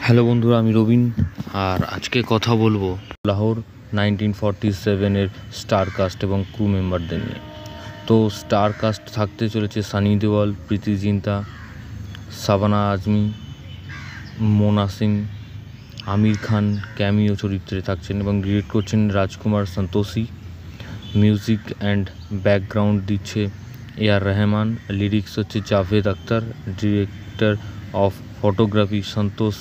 Hello বন্ধুরা, আমি রবিন। আর আজকে কথা বলবো লাহোর 1947-এর স্টার কাস্ট এবং ক্রু মেম্বারদের নিয়ে। তো স্টার কাস্ট থাকতে চলেছে সানি দেওয়াল, প্রীতি জিন্তা, শাবানা আজমি, মোনা সিং, আমির খান ক্যামিও চরিত্রে থাকছেন এবং ডিরেক্ট করছেন Rajkumar Santoshi. Music and background দিচ্ছে এআর রহমান, লিরিক্স হচ্ছে Javed Akhtar, director of photography Santosh.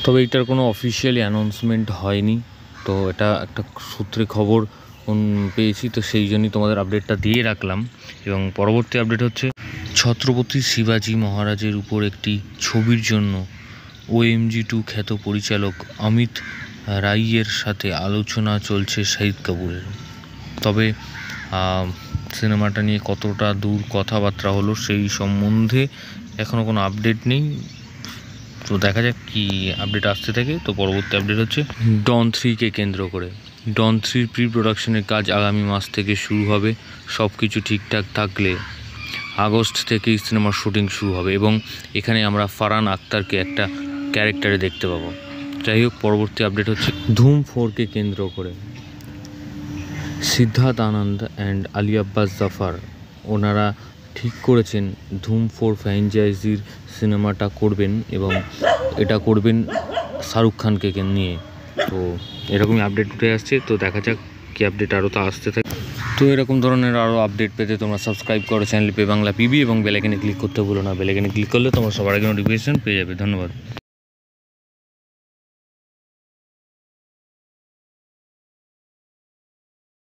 তবে এটার কোনো অফিসিয়ালি অ্যানাউন্সমেন্ট হয়নি, তো এটা একটা সূত্রে খবর পেয়েছি, তো সেই জন্যই তোমাদের আপডেটটা দিয়ে রাখলাম। এবং পরবর্তী আপডেট হচ্ছে ছত্রপতি শিবাজি মহারাজের উপর একটি ছবির জন্য OMG2 খ্যাত পরিচালক অমিত রাইয়ের সাথে আলোচনা চলছে শাহিদ কাপুরের। তবে সিনেমাটা নিয়ে কতটা দূর কথাবার্তা হলো সেই সম্বন্ধে এখনও কোনো আপডেট নেই, তো দেখা যাক কি আপডেট আসতে থাকে। তো পরবর্তী আপডেট হচ্ছে ডন 3কে কেন্দ্র করে ডন 3 প্রি প্রোডাকশনের কাজ আগামী মাস থেকে শুরু হবে। সব কিছু ঠিকঠাক থাকলে আগস্ট থেকেই সিনেমার শুটিং শুরু হবে এবং এখানে আমরা ফারহান আখতারকে একটা ক্যারেক্টারে দেখতে পাবো। যাই হোক, পরবর্তী আপডেট হচ্ছে ধুম 4কে কেন্দ্র করে সিদ্ধার্থ আনন্দ অ্যান্ড আলী আব্বাস জাফর ওনারা ঠিক করেছেন ধুম 4 ফ্র্যাঞ্চাইজির সিনেমাটা করবেন এবং এটা করবেন শাহরুখ খানকে নিয়ে। তো এরকমই আপডেট উঠে আসছে, তো দেখা যাক কি আপডেট আরও তা আসতে থাকে। তো এরকম ধরনের আরও আপডেট পেতে তোমরা সাবস্ক্রাইব করো চ্যানেল পে বাংলা পিবি এবং বেল আইকনে ক্লিক করতে ভুলো না। বেল আইকনে ক্লিক করলে তোমরা সবার আগে নোটিফিকেশন পেয়ে যাবে। ধন্যবাদ।